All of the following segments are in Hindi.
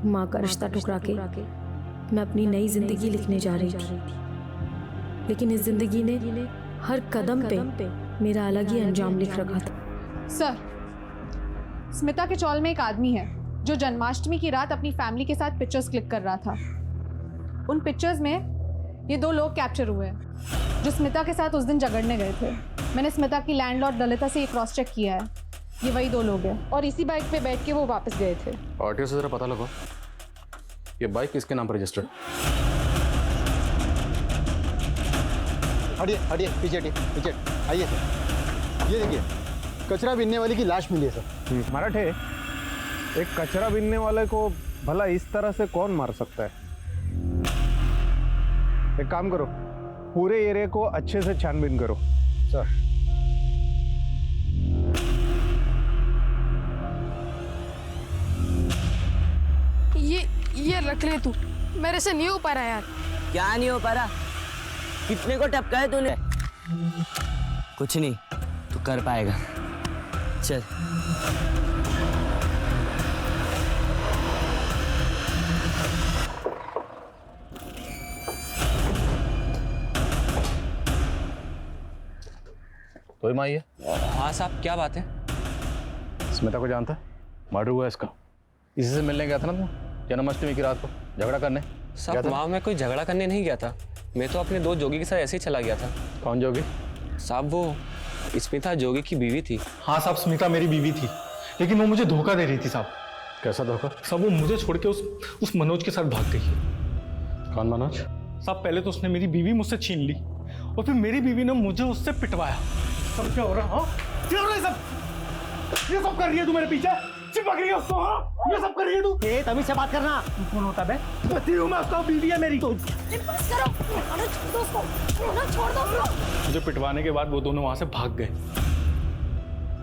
माँ का रिश्ता ठुकरा के मैं अपनी नई जिंदगी लिखने जा रही थी, लेकिन इस जिंदगी ने हर कदम पे मेरा अलग ही अंजाम लिख रखा था। सर, स्मिता के चौल में एक आदमी है जो जन्माष्टमी की रात अपनी फैमिली के साथ पिक्चर्स क्लिक कर रहा था। उन पिक्चर्स में ये 2 लोग कैप्चर हुए हैं जो स्मिता के साथ उस दिन झगड़ने गए थे। मैंने स्मिता की लैंडलॉर्ड ललिता से ये क्रॉस चेक किया है, ये वही 2 लोग हैं और इसी बाइक पे बैठ के वो वापस गए थे। आरटीओ से जरा पता लगाओ ये बाइक किसके नाम पर रजिस्टर्ड। हटिए हटिए, पीछे हटिए, पीछे आइए सर। ये देखिए, कचरा बीनने वाली की लाश मिली है सर। मराठे, एक कचरा बीनने वाले को भला इस तरह से कौन मार सकता है? एक काम करो, पूरे एरिया को अच्छे से छानबीन करो। सर ये रख ले तू, मेरे से नहीं हो पा रहा यार। क्या नहीं हो पा रहा? कितने को टपका है तूने? कुछ नहीं, तू कर पाएगा। चल। तो ही माई है? हाँ साहब, क्या बात है? स्मिता को जानता है? मर्डर हुआ इसका। इसी से मिलने गया था ना तुम जन्माष्टमी की रात को झगड़ा करने? साहब वहाँ मैं कोई झगड़ा करने नहीं गया था, मैं तो अपने 2 जोगी के साथ ऐसे ही चला गया था। कौन जोगी? साहब वो स्मिता जोगी की बीवी थी। हाँ साहब, स्मिता मेरी बीवी थी, लेकिन वो मुझे धोखा दे रही थी साहब। कैसा धोखा? साहब वो मुझे छोड़ के उस मनोज के साथ भाग गई है। कौन मनोज? साहब पहले तो उसने मेरी बीवी मुझसे छीन ली और फिर मेरी बीवी ने मुझे उससे पिटवाया। सब क्या हो रहा है? हाँ क्या हो रहा है? सब ये सब कर रही है तू मेरे पीछे, चिपक रही है उसको। हाँ ये सब कर रही है तू। तमीज से बात करना। तू कौन होता है? पति हूँ मैं उसका, बीवी है मेरी। तो बस करो, छोड़ दो उसको। मुझे पिटवाने के बाद वो दोनों वहां से भाग गए।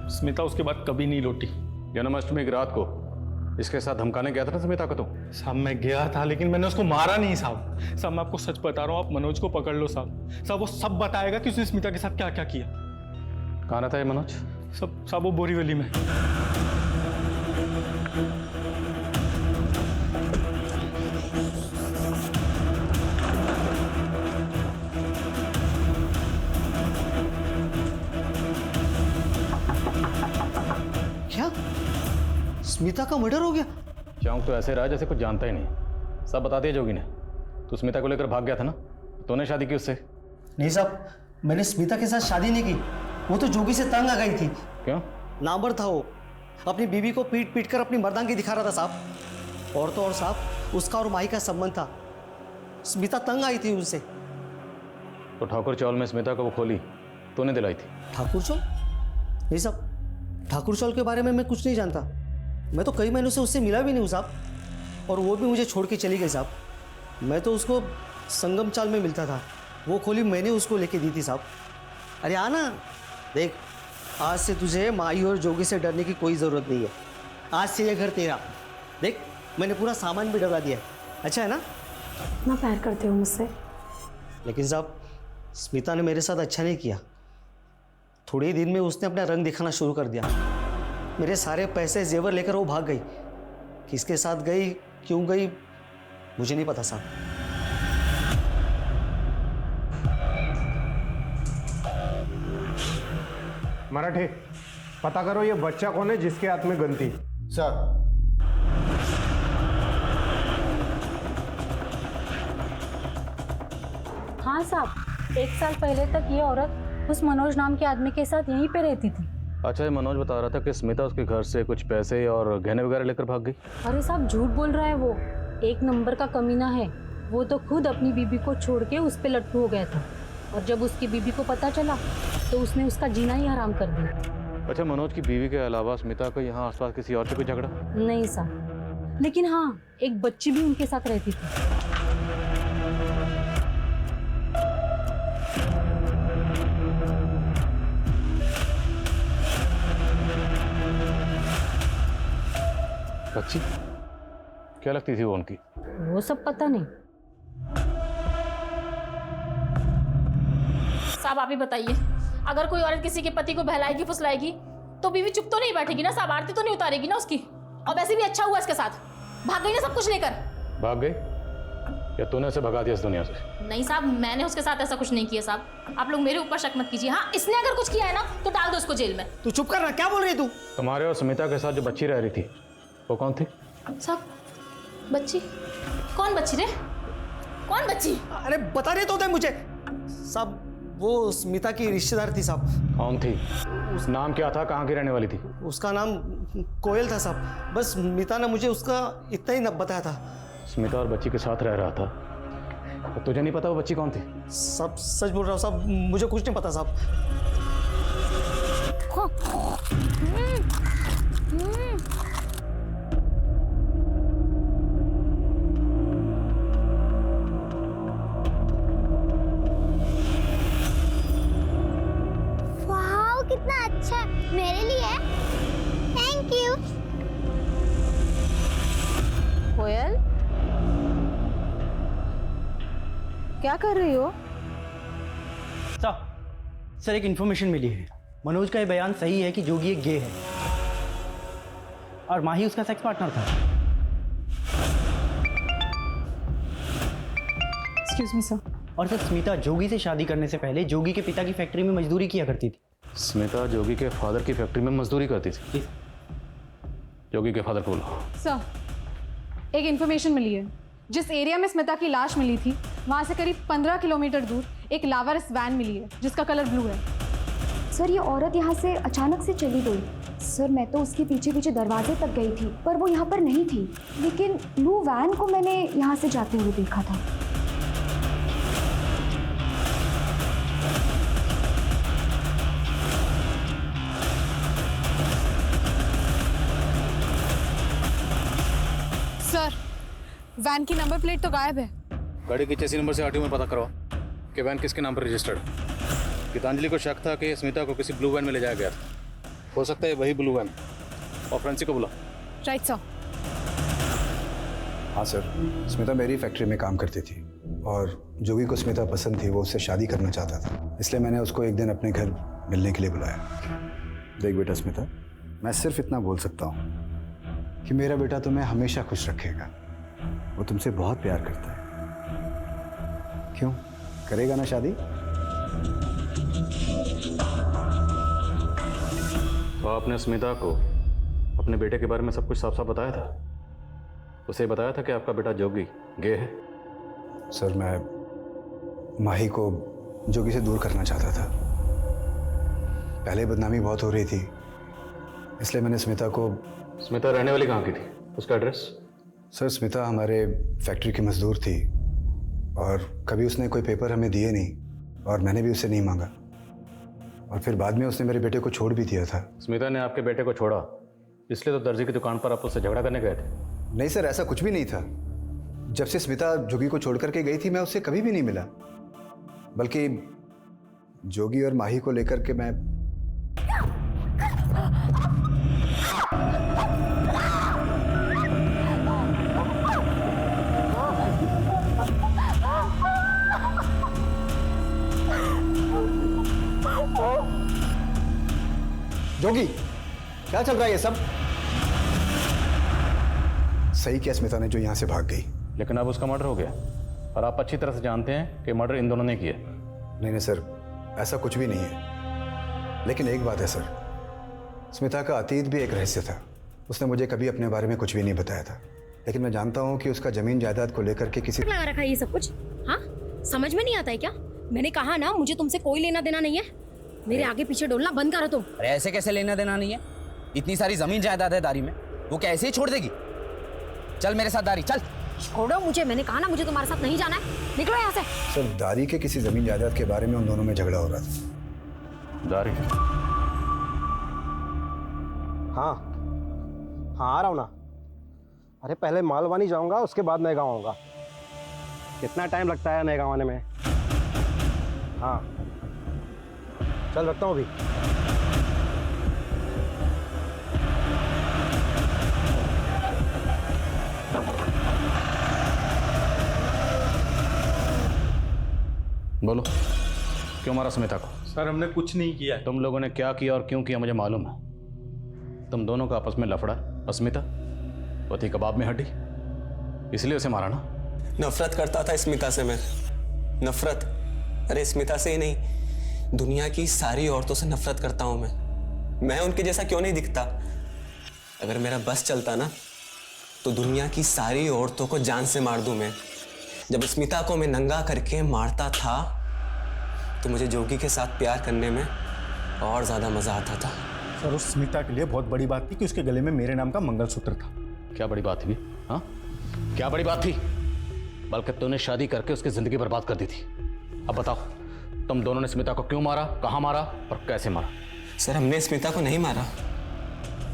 स्मिता उसके बाद कभी नहीं लौटी। जन्माष्टमी की रात को इसके साथ धमकाने गया था ना स्मिता को? तो साहब मैं गया था, लेकिन मैंने उसको मारा नहीं साहब। साहब मैं आपको सच बता रहा हूँ, आप मनोज को पकड़ लो साहब। साहब वो सब बताएगा कि उसने स्मिता के साथ क्या क्या किया। कहाँ रहता है मनोज? साहब वो बोरीवली में। क्या स्मिता का मर्डर हो गया? चौंक तो ऐसे रहा जैसे कुछ जानता ही नहीं। सब बता दिया जोगी ने। तू स्मिता को लेकर भाग गया था ना? तूने शादी की उससे? नहीं साहब, मैंने स्मिता के साथ शादी नहीं की। वो तो जोगी से तंग आ गई थी। क्यों? नामर्द था वो, अपनी बीवी को पीट पीट कर अपनी मर्दांगी दिखा रहा था साहब। और तो और साहब, उसका और माही का संबंध था। स्मिता तंग आई थी उनसे। तो ठाकुर चौल में स्मिता को वो खोली तूने दिलाई थी? ठाकुर चौल? नहीं साहब, ठाकुर चौल के बारे में मैं कुछ नहीं जानता। मैं तो कई महीनों से उससे मिला भी नहीं हूँ साहब, और वो भी मुझे छोड़ के चली गई साहब। मैं तो उसको संगम चाल में मिलता था, वो खोली मैंने उसको लेके दी थी साहब। अरे आना देख, आज से तुझे माई और जोगी से डरने की कोई ज़रूरत नहीं है। आज से ये घर तेरा। देख मैंने पूरा सामान भी डरा दिया है। अच्छा है ना? इतना प्यार करते हो मुझसे? लेकिन साहब स्मिता ने मेरे साथ अच्छा नहीं किया। थोड़े ही दिन में उसने अपना रंग दिखाना शुरू कर दिया। मेरे सारे पैसे जेवर लेकर वो भाग गई। किसके साथ गई, क्यों गई, मुझे नहीं पता साहब। मराठे, पता करो ये बच्चा कौन है जिसके हाथ में गन थी। सर हाँ साहब, 1 साल पहले तक ये औरत उस मनोज नाम के आदमी के साथ यहीं पे रहती थी। अच्छा, ये मनोज बता रहा था कि स्मिता उसके घर से कुछ पैसे और गहने वगैरह लेकर भाग गई। अरे साहब झूठ बोल रहा है वो, 1 नंबर का कमीना है। वो तो खुद अपनी बीबी को छोड़ के उस पे लट्टू हो गया था, और जब उसकी बीबी को पता चला तो उसने उसका जीना ही हराम कर दिया। अच्छा, मनोज की बीवी के अलावा स्मिता का यहाँ आसपास किसी और से कोई झगड़ा? नहीं साहब, लेकिन हाँ एक बच्ची भी उनके साथ रहती थी। बच्ची? क्या लगती थी वो उनकी? वो सब पता नहीं साहब। आप ही बताइए, अगर कोई औरत किसी के पति को बहलाएगी फुसलाएगी तो बीवी चुप तो नहीं बैठेगी ना साहब? आरती तो नहीं उतारेगी ना उसकी? और वैसे भी अच्छा हुआ इसके साथ। भाग गई ना सब कुछ लेकर। भाग गई या तूने उसे भगा दिया इस दुनिया से? नहीं साहब, मैंने उसके साथ ऐसा कुछ नहीं किया साहब। आप लोग मेरे ऊपर शक मत कीजिए। हाँ, इसने अगर कुछ किया है ना तो डाल दो उसको जेल में। तू चुप कर ना, क्या बोल रही है तू? तुम्हारे और स्मिता के साथ जो बच्ची रह रही थी वो कौन थी? साहब, बच्ची? कौन बच्ची रे? कौन बच्ची? अरे बता रहे तो थे मुझे साहब, वो स्मिता की रिश्तेदार थी साहब। कौन थी? उस नाम क्या था? कहाँ की रहने वाली थी? उसका नाम कोयल था साहब। बस स्मिता ने मुझे उसका इतना ही न बताया था। स्मिता और बच्ची के साथ रह रहा था, तो तुझे नहीं पता वो बच्ची कौन थी? सब सच बोल रहा हूँ साहब, मुझे कुछ नहीं पता साहब। वाह, कितना अच्छा है, मेरे लिए। Thank you. कोयल, क्या कर रही हो? सर एक इन्फॉर्मेशन मिली है। मनोज का ये बयान सही है कि जोगी एक गे है और माही उसका सेक्स पार्टनर था। Excuse me sir. और सर स्मिता जोगी से शादी करने से पहले जोगी के पिता की फैक्ट्री में मजदूरी किया करती थी। स्मिता जोगी के फादर की फैक्ट्री में मजदूरी करती थी? जोगी के फादर को बोलो। सर, एक इन्फॉर्मेशन मिली है। जिस एरिया में स्मिता की लाश मिली थी वहाँ से करीब 15 किलोमीटर दूर एक लावारिस वैन मिली है जिसका कलर ब्लू है। सर, ये औरत यहाँ से अचानक से चली गई। सर, मैं तो उसके पीछे पीछे दरवाजे तक गई थी पर वो यहाँ पर नहीं थी, लेकिन ब्लू वैन को मैंने यहाँ से जाते हुए देखा था। सर, वैन की नंबर प्लेट तो गायब है। गाड़ी की चेसी नंबर से आरटीओ में पता करो कि वैन किसके नाम पर रजिस्टर्ड। गीतांजलि को शक था कि स्मिता को किसी ब्लू वैन में ले जाया गया था। हो सकता है वही ब्लू वैन। और फ्रेंसिक को बुला। Right sir. हाँ सर, स्मिता मेरी फैक्ट्री में काम करती थी और जोगी को स्मिता पसंद थी, वो उससे शादी करना चाहता था, इसलिए मैंने उसको एक दिन अपने घर मिलने के लिए बुलाया। देख बेटा स्मिता, मैं सिर्फ इतना बोल सकता हूँ कि मेरा बेटा तुम्हें हमेशा खुश रखेगा। वो तुमसे बहुत प्यार करता है। क्यों, करेगा ना शादी? तो आपने स्मिता को अपने बेटे के बारे में सब कुछ साफ साफ बताया था? उसे बताया था कि आपका बेटा जोगी गे है? सर, मैं माही को जोगी से दूर करना चाहता था। पहले बदनामी बहुत हो रही थी, इसलिए मैंने स्मिता को। स्मिता रहने वाली कहाँ की थी? उसका एड्रेस? सर, स्मिता हमारे फैक्ट्री की मजदूर थी और कभी उसने कोई पेपर हमें दिए नहीं और मैंने भी उससे नहीं मांगा, और फिर बाद में उसने मेरे बेटे को छोड़ भी दिया था। स्मिता ने आपके बेटे को छोड़ा इसलिए तो दर्जी की दुकान पर आप उससे झगड़ा करने गए थे? नहीं सर, ऐसा कुछ भी नहीं था। जब से स्मिता जोगी को छोड़ करके गई थी मैं उससे कभी भी नहीं मिला, बल्कि जोगी और माही को लेकर के मैं। जोगी, क्या चल रहा है ये सब? सही किया स्मिता ने जो यहां से भाग गई। लेकिन अब उसका मर्डर हो गया और आप अच्छी तरह से जानते हैं कि मर्डर इन दोनों ने किया। नहीं सर, ऐसा कुछ भी नहीं है। लेकिन एक बात है सर, स्मिता का अतीत भी एक रहस्य था। उसने मुझे कभी अपने बारे में कुछ भी नहीं बताया था, लेकिन मैं जानता हूँ कि उसका जमीन जायदाद को लेकर के किसी लगा रखा है ये सब कुछ। हाँ, समझ में नहीं आता है क्या? मैंने कहा ना, मुझे तुमसे कोई लेना देना नहीं है। मेरे आगे पीछे डोलना बंद करो तुम। अरे ऐसे कैसे लेना देना नहीं है? इतनी सारी जमीन जायदाद है दारी में, वो क्या ऐसे ही छोड़ देगी? चल मेरे साथ दारी, चल। छोड़ो मुझे, मैंने कहा ना मुझे तुम्हारे साथ नहीं जाना है। निकलो यहाँ से। सर, दारी के किसी जमीन जायदाद के बारे में उन दोनों में झगड़ा हो रहा था। दारी? हाँ हाँ, आ रहा हूँ ना। अरे पहले मालवानी जाऊंगा, उसके बाद नए गाँव आऊँगा। कितना टाइम लगता है नए गाँव आने में? हाँ चल, रखता हूँ अभी। बोलो, क्यों मारा स्मिता को? सर, हमने कुछ नहीं किया है। तुम लोगों ने क्या किया और क्यों किया मुझे मालूम है। तुम दोनों का आपस में लफड़ा। अस्मिता वो थी कबाब में हड्डी इसलिए उसे मारा ना? नफरत करता था स्मिता से मैं, नफरत। अरे स्मिता से ही नहीं, दुनिया की सारी औरतों से नफरत करता हूं मैं उनके जैसा क्यों नहीं दिखता? अगर मेरा बस चलता ना तो दुनिया की सारी औरतों को जान से मार दूं मैं। जब स्मिता को मैं नंगा करके मारता था तो मुझे जोगी के साथ प्यार करने में और ज्यादा मजा आता था। सर उस स्मिता के लिए बहुत बड़ी बात थी कि उसके गले में मेरे नाम का मंगलसूत्र था। क्या बड़ी बात थी? हाँ, क्या बड़ी बात थी? बल्कि तूने शादी करके उसकी जिंदगी बर्बाद कर दी थी। अब बताओ, तुम दोनों ने स्मिता को क्यों मारा, कहाँ मारा और कैसे मारा? सर हमने स्मिता को नहीं मारा,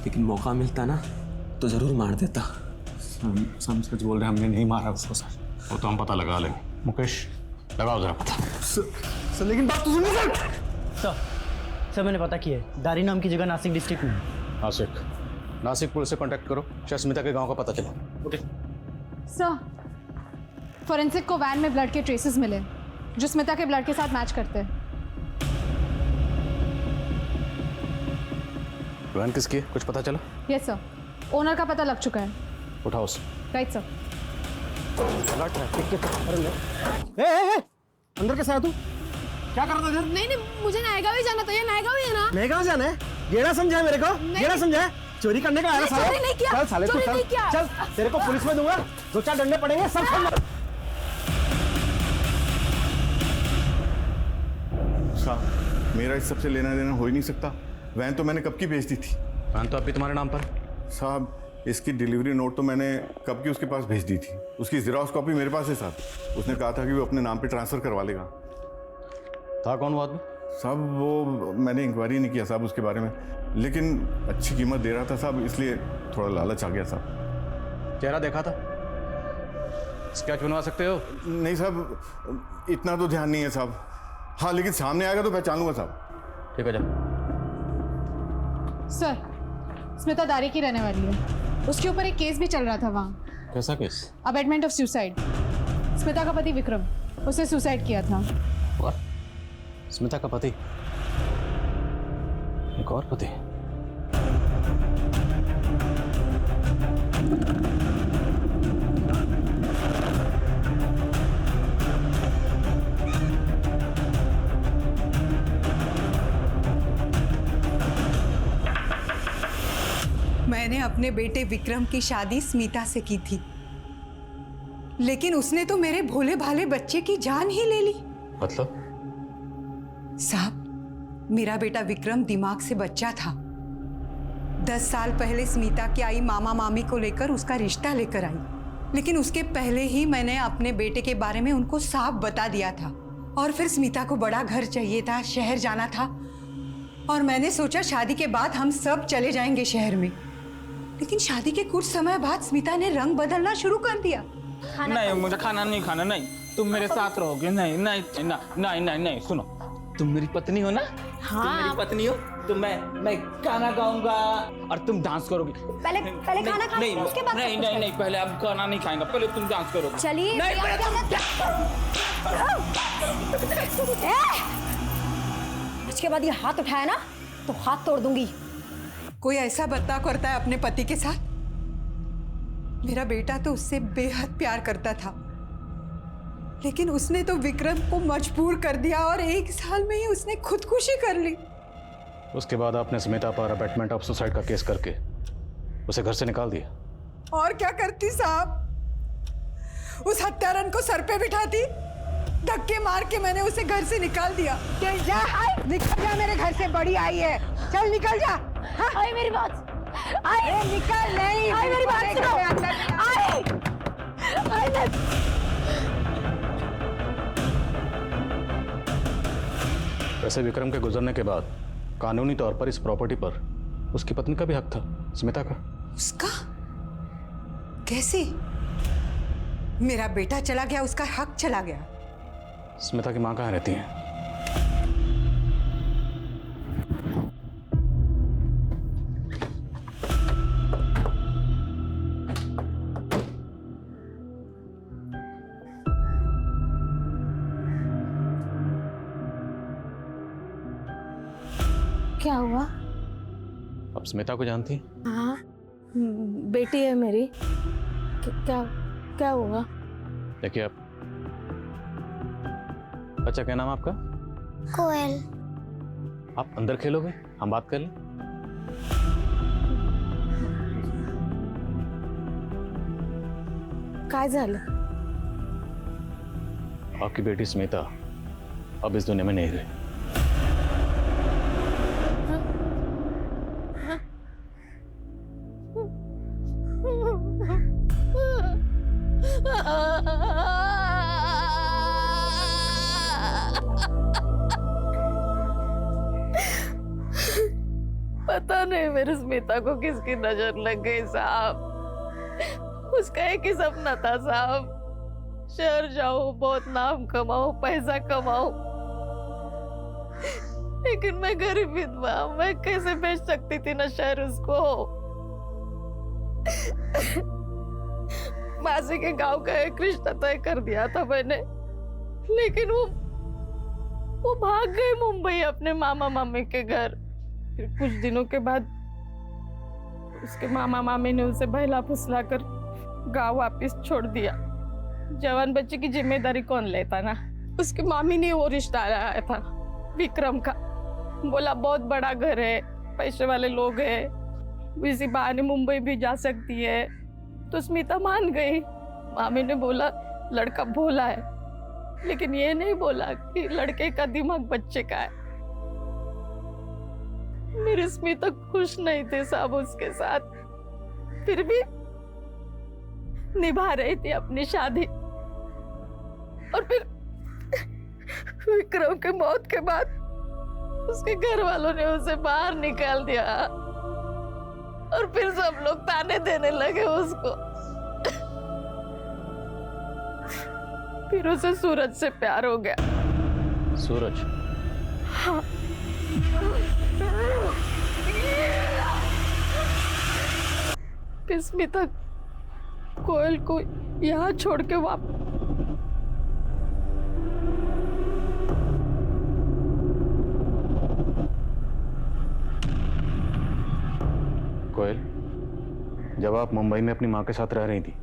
लेकिन मौका मिलता ना तो जरूर मार देता। हम सच बोल रहे हैं, हमने नहीं मारा उसको सर। वो तो हम पता लगा लेंगे। मुकेश लगाओ जरा पता। सर लेकिन बात तो सुनिए सर। सर मैंने पता किया है, दारी नाम की जगह नासिक डिस्ट्रिक्ट में है। नासिक पुलिस से कांटेक्ट करो, शायद स्मिता के गांव का पता चला। ओके सर, फोरेंसिक को वैन में ब्लड के ट्रेसेस मिले जो स्मिता के ब्लड के साथ मैच करते हैं। वैन किसकी है, कुछ पता चला? यस सर, ओनर का पता लग चुका है। उठाओ उसे। Right sir. अंदर कैसे आया तू? क्या कर रहा था इधर? नहीं, मुझे नायगांव ही जाना था। ये नायगांव ही है ना? नएगांव जाना है? गेड़ा समझा है मेरे को? गेड़ा समझा है? चोरी करने का आया साला? चोरी नहीं किया। चल साले तू, चोरी चल नहीं किया। चल, तेरे को पुलिस में दूंगा, 2-4 डंडे पड़ेंगे सब समझ। साहब मेरा इस सबसे लेना देना हो ही नहीं सकता। वैन तो मैंने कब की भेज दी थी। वैन तो अभी तुम्हारे नाम पर। साहब इसकी डिलीवरी नोट तो मैंने कब की उसके पास भेज दी थी। उसकी ज़ेरॉक्स कॉपी मेरे पास है साहब। उसने कहा था कि वो अपने नाम पे ट्रांसफ़र करवा लेगा। था कौन वो आदमी? साहब वो मैंने इंक्वायरी नहीं किया साहब उसके बारे में, लेकिन अच्छी कीमत दे रहा था साहब, इसलिए थोड़ा लालच आ गया साहब। चेहरा देखा था? स्केच बनवा सकते हो? नहीं साहब, इतना तो ध्यान नहीं है साहब। हाँ लेकिन सामने आएगा तो पहचान लूँगा साहब। ठीक है जा। सर, स्मिता दारी की रहने वाली है। उसके ऊपर एक केस भी चल रहा था वहाँ। कैसा case? Abetment of suicide. Smita का पति विक्रम, उसने सुसाइड किया था। स्मिता का पति? एक और पति? मैंने अपने बेटे विक्रम की शादी स्मिता से की थी, लेकिन उसने तो मेरे भोले भाले बच्चे की जान ही ले ली। मतलब? साहब, मेरा बेटा विक्रम दिमाग से बच्चा था। 10 साल पहले स्मिता की आई मामा मामी को लेकर उसका रिश्ता लेकर आई, लेकिन उसके पहले ही मैंने अपने बेटे के बारे में उनको साफ बता दिया था। और फिर स्मिता को बड़ा घर चाहिए था, शहर जाना था, और मैंने सोचा शादी के बाद हम सब चले जाएंगे शहर में। लेकिन शादी के कुछ समय बाद स्मिता ने रंग बदलना शुरू कर दिया। नहीं, मुझे खाना नहीं खाना। नहीं, तुम मेरे साथ रहोगे। नहीं नहीं नहीं नहीं नहीं, सुनो, तुम मेरी पत्नी हो ना? हाँ। तुम मेरी पत्नी हो तो मैं गाना गाऊंगा और तुम डांस करोगी। पहले खाना खा, नहीं, उसके बाद नहीं नहीं नहीं, पहले अब गाना नहीं खाएंगा, पहले तुम डांस करोगे। चलिए। नहीं, पहले उसके बाद ये हाथ उठाया ना तो हाथ तोड़ दूंगी। कोई ऐसा बर्ताव करता है अपने पति के साथ? मेरा बेटा तो उससे बेहद प्यार करता था, लेकिन उसने तो विक्रम को मजबूर कर दिया और 1 साल में ही उसने खुदकुशी कर ली। उसके बाद आपने स्मिता पर अबेटमेंट ऑफ सुसाइड का केस करके उसे घर से निकाल दिया। और क्या करती साहब? उस हत्यारन को सर पे बिठाती, धक्के मार के मैंने उसे घर से निकाल दिया। चल जा, निकल जा, मेरे घर से बड़ी आई है, चल निकल जा। हाँ? आई मेरी बात, आई निकल। नहीं, आई मेरी बात सुनो। आई वैसे विक्रम के गुजरने के बाद कानूनी तौर पर इस प्रॉपर्टी पर उसकी पत्नी का भी हक था, स्मिता का। उसका? कैसे? मेरा बेटा चला गया, उसका हक चला गया। स्मिता की मां कहाँ रहती है? क्या हुआ? अब स्मिता को जानती है? हाँ, बेटी है मेरी। क्या क्या हुआ? देखिए आप, अच्छा क्या नाम है आपका? कोयल। आप अंदर खेलोगे, हम बात कर लें? काय झालं? आपकी बेटी स्मिता अब इस दुनिया में नहीं रही। पता नहीं मेरी स्मिता को किसकी नजर लग गई साहब। उसका एक ही सपना था साहब, शहर जाऊं, बहुत नाम कमाऊं, पैसा कमाऊं। लेकिन मैं गरीब विधवा, मैं कैसे बेच सकती थी ना शहर उसको। मासी के गांव का एक रिश्ता तय कर दिया था मैंने, लेकिन वो भाग गए मुंबई अपने मामा मामी के घर। फिर कुछ दिनों के बाद उसके मामा मामी ने उसे बहला फुसला कर गांव वापस छोड़ दिया। जवान बच्चे की जिम्मेदारी कौन लेता ना। उसकी मामी ने वो रिश्ता लाया था विक्रम का। बोला बहुत बड़ा घर है, पैसे वाले लोग हैं, इसी बहाने मुंबई भी जा सकती है। तो स्मिता मान गई। मामी ने बोला लड़का भोला है, लेकिन ये नहीं बोला कि लड़के का दिमाग बच्चे का है। मेरी स्मिता खुश नहीं थी साहब उसके साथ, फिर भी निभा रही थी अपनी शादी। और फिर विक्रम के मौत के बाद उसके घर वालों ने उसे बाहर निकाल दिया और फिर सब लोग ताने देने लगे उसको। फिर उसे सूरज से प्यार हो गया। सूरज? हाँ। फिर स्मिता कोयल को यहाँ छोड़ के कोयल, जब आप मुंबई में अपनी माँ के साथ रह रही थी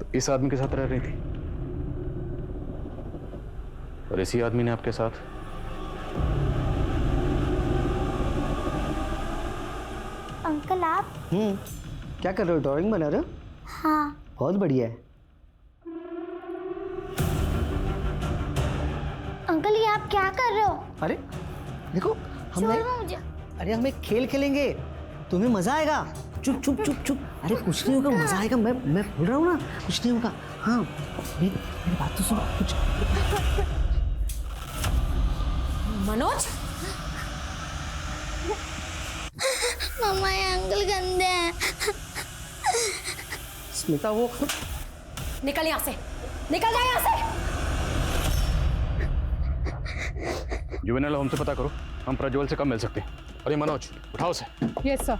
तो इस आदमी के साथ रह रही थी, और इसी आदमी ने आपके साथ अंकल आप? क्या कर रहे हो? ड्राइंग बना रहे हो? हाँ। बहुत बढ़िया है। अंकल ये आप क्या कर रहे हो? अरे देखो मुझे। अरे हम एक खेल खेलेंगे, तुम्हें मजा आएगा। चुप चुप चुप चुप। अरे कुछ नहीं होगा, मजा आएगा। मैं बोल रहा हूँ ना, कुछ नहीं होगा। हाँ मेरी बात तो सुनो। कुछ मनोज, मम्मा ये अंकल गंदे हैं। स्मिता वो निकल यहाँ से, निकल जा यहाँ से। जुवेनाइल होम से पता करो हम प्रज्वल से कब मिल सकते हैं। और ये मनोज, उठाओ से। Yes sir.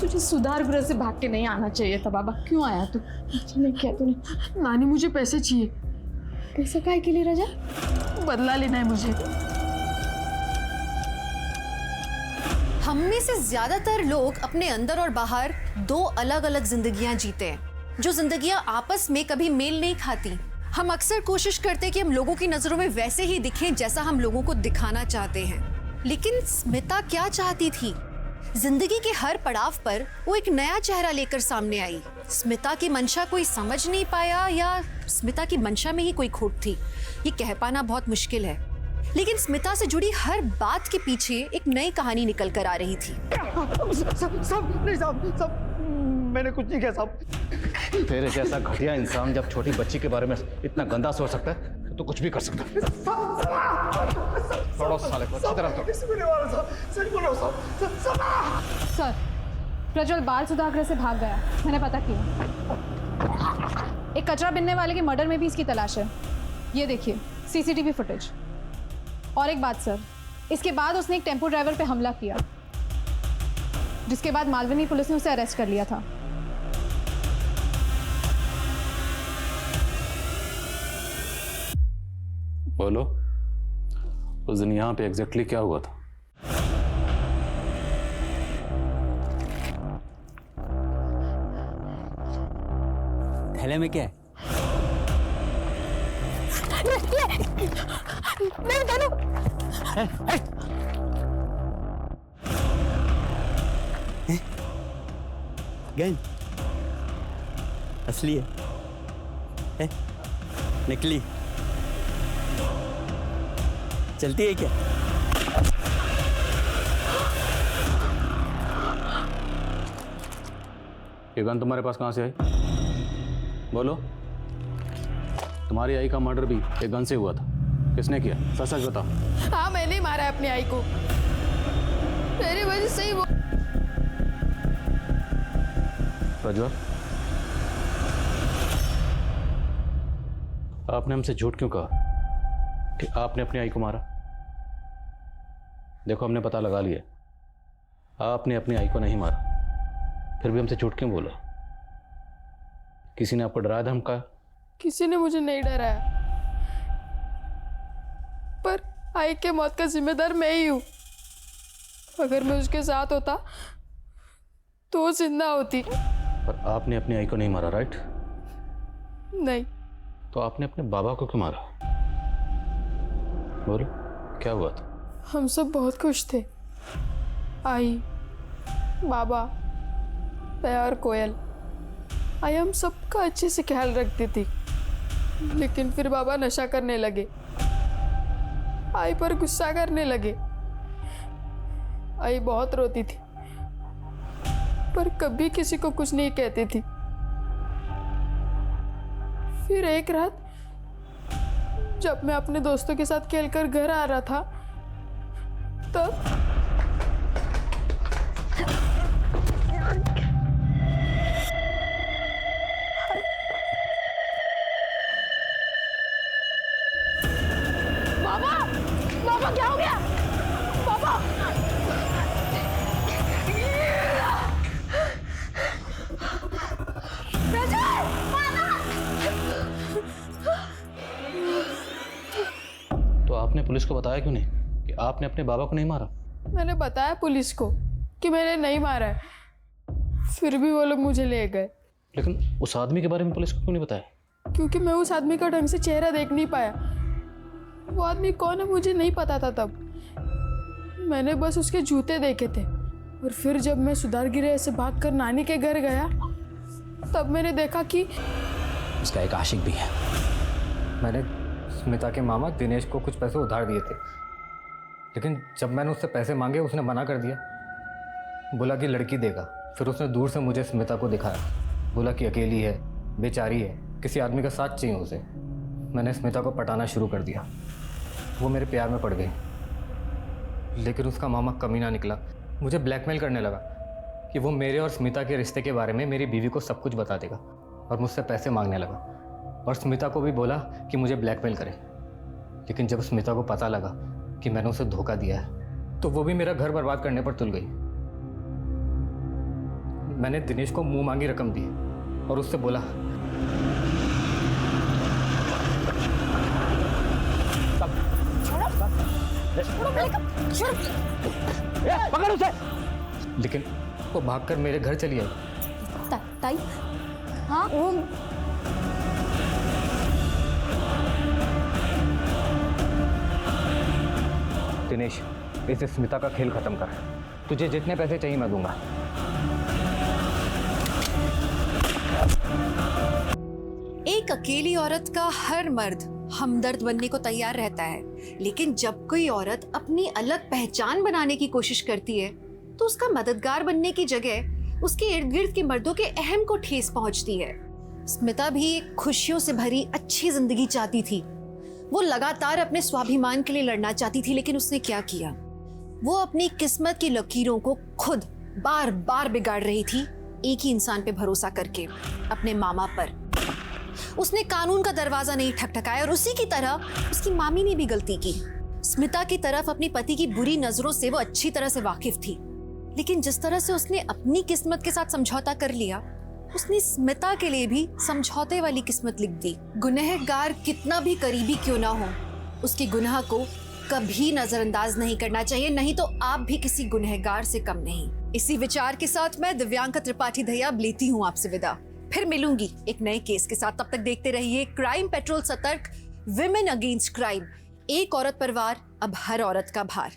तुझे सुधार गृह से भाग के नहीं आना चाहिए था बाबा। क्यों आया तू? नहीं किया तूने। नानी मुझे पैसे चाहिए। पैसे काहे के लिए राजा? बदला लेना है मुझे। हम में से ज्यादातर लोग अपने अंदर और बाहर दो अलग अलग जिंदगियां जीते हैं, जो जिंदगियां आपस में कभी मेल नहीं खाती। हम अक्सर कोशिश करते हैं कि हम लोगों की नजरों में वैसे ही दिखें जैसा हम लोगों को दिखाना चाहते हैं। लेकिन स्मिता क्या चाहती थी? जिंदगी के हर पड़ाव पर वो एक नया चेहरा लेकर सामने आई। स्मिता की मंशा कोई समझ नहीं पाया, या स्मिता की मंशा में ही कोई खोट थी, ये कह पाना बहुत मुश्किल है। लेकिन स्मिता से जुड़ी हर बात के पीछे एक नई कहानी निकल कर आ रही थी। साहब मैंने कुछ नहीं किया साहब। तेरे जैसा घटिया इंसान जब छोटी बच्ची के बारे में इतना गंदा सोच सकता है तो कुछ भी कर सकता है। थोड़ा साले को अच्छी तरह सर, प्रज्वल बाल सुधागृह से भाग गया। मैंने पता किया। एक कचरा बिनने वाले के मर्डर में भी इसकी तलाश है। ये देखिए सीसीटीवी फुटेज। और एक बात सर, इसके बाद उसने एक टेम्पो ड्राइवर पे हमला किया, जिसके बाद मालवनी पुलिस ने उसे अरेस्ट कर लिया था। बोलो। उस दिन यहाँ पे एग्जैक्टली क्या हुआ था? थैले में क्या है? नहीं जानू। गन असली है? नकली? चलती है क्या? ये गन तुम्हारे पास कहाँ से आई? बोलो। तुम्हारी आई का मर्डर भी एक गन से हुआ था। किसने किया? सच सच बताओ। हाँ, मैंने ही मारा है अपनी आई को। मेरी वजह से ही वो। प्रज्वल, आपने हमसे झूठ क्यों कहा कि आपने अपनी आई को मारा? देखो, हमने पता लगा लिया आपने अपनी आई को नहीं मारा, फिर भी हमसे झूठ क्यों बोला? किसी ने आपको डराया धमकाया? किसी ने मुझे नहीं डराया, पर आई के मौत का जिम्मेदार मैं ही हूं। अगर मैं उसके साथ होता तो वो जिंदा होती। पर आपने अपनी आई को नहीं मारा, राइट? नहीं। तो आपने अपने बाबा को क्यों मारा? बोलो, क्या हुआ था? हम सब बहुत खुश थे। आई, बाबा, मैं और कोयल। आई हम सबका अच्छे से ख्याल रखती थी, लेकिन फिर बाबा नशा करने लगे, आई पर गुस्सा करने लगे। आई बहुत रोती थी, पर कभी किसी को कुछ नहीं कहती थी। फिर एक रात जब मैं अपने दोस्तों के साथ खेलकर घर आ रहा था, तब बाबा, बाबा क्या हो गया? बाबा, तो आपने पुलिस को बताया क्यों नहीं कि आपने अपने बाबा को नहीं मारा? मैंने बताया पुलिस को कि मैंने नहीं मारा है, फिर भी वो लोग मुझे ले गए। लेकिन उस आदमी के बारे में पुलिस को क्यों नहीं बताया? क्योंकि मैं उस आदमी का ढंग से चेहरा देख नहीं पाया। वो आदमी कौन है मुझे नहीं पता था तब। मैंने बस उसके जूते देखे थे, और फिर जब मैं सुधार गिरे से भागकर नानी के घर गया, तब मैंने देखा कि उसका एक आशिक भी है। मैंने स्मिता के मामा दिनेश को कुछ पैसे उधार दिए थे, लेकिन जब मैंने उससे पैसे मांगे उसने मना कर दिया, बोला कि लड़की देगा। फिर उसने दूर से मुझे स्मिता को दिखाया, बोला कि अकेली है, बेचारी है, किसी आदमी का साथ चाहिए उसे। मैंने स्मिता को पटाना शुरू कर दिया, वो मेरे प्यार में पड़ गई। लेकिन उसका मामा कमीना निकला, मुझे ब्लैकमेल करने लगा कि वो मेरे और स्मिता के रिश्ते के बारे में मेरी बीवी को सब कुछ बता देगा, और मुझसे पैसे मांगने लगा। और स्मिता को भी बोला कि मुझे ब्लैकमेल करे। लेकिन जब स्मिता को पता लगा कि मैंने उसे धोखा दिया है, तो वो भी मेरा घर बर्बाद करने पर तुल गई। मैंने दिनेश को मुंह मांगी रकम दी और उससे बोला पकड़ उसे। लेकिन वो भागकर मेरे घर चली आई। ताई, हाँ वो दिनेश, इसे स्मिता का खेल खत्म कर। तुझे जितने पैसे चाहिए मैं दूंगा। एक अकेली औरत का हर मर्द हमदर्द बनने को तैयार रहता है, लेकिन जब कोई औरत अपनी अलग पहचान बनाने की कोशिश करती है तो उसका मददगार बनने की जगह उसके इर्द गिर्द के मर्दों के अहम को ठेस पहुंचती है। स्मिता भी एक खुशियों से भरी अच्छी जिंदगी चाहती थी। वो लगातार अपने स्वाभिमान के लिए लड़ना चाहती थी, लेकिन उसने क्या किया? वो अपनी किस्मत की लकीरों को खुद बार बार बिगाड़ रही थी, एक ही इंसान पे भरोसा करके, अपने मामा पर। उसने कानून का दरवाजा नहीं ठकठकाया, और उसी की तरह उसकी मामी ने भी गलती की। स्मिता की तरफ अपनी पति की बुरी नजरों से वो अच्छी तरह से वाकिफ थी, लेकिन जिस तरह से उसने अपनी किस्मत के साथ समझौता कर लिया, उसने स्मिता के लिए भी समझौते वाली किस्मत लिख दी। गुनहगार कितना भी करीबी क्यों ना हो, उसके गुनाह को कभी नजरअंदाज नहीं करना चाहिए, नहीं तो आप भी किसी गुनहगार से कम नहीं। इसी विचार के साथ मैं दिव्यांका त्रिपाठी दयाब लेती हूँ आपसे विदा। फिर मिलूंगी एक नए केस के साथ। तब तक देखते रहिए क्राइम पेट्रोल सतर्क, विमेन अगेंस्ट क्राइम। एक औरत पर वार, अब हर औरत का भार।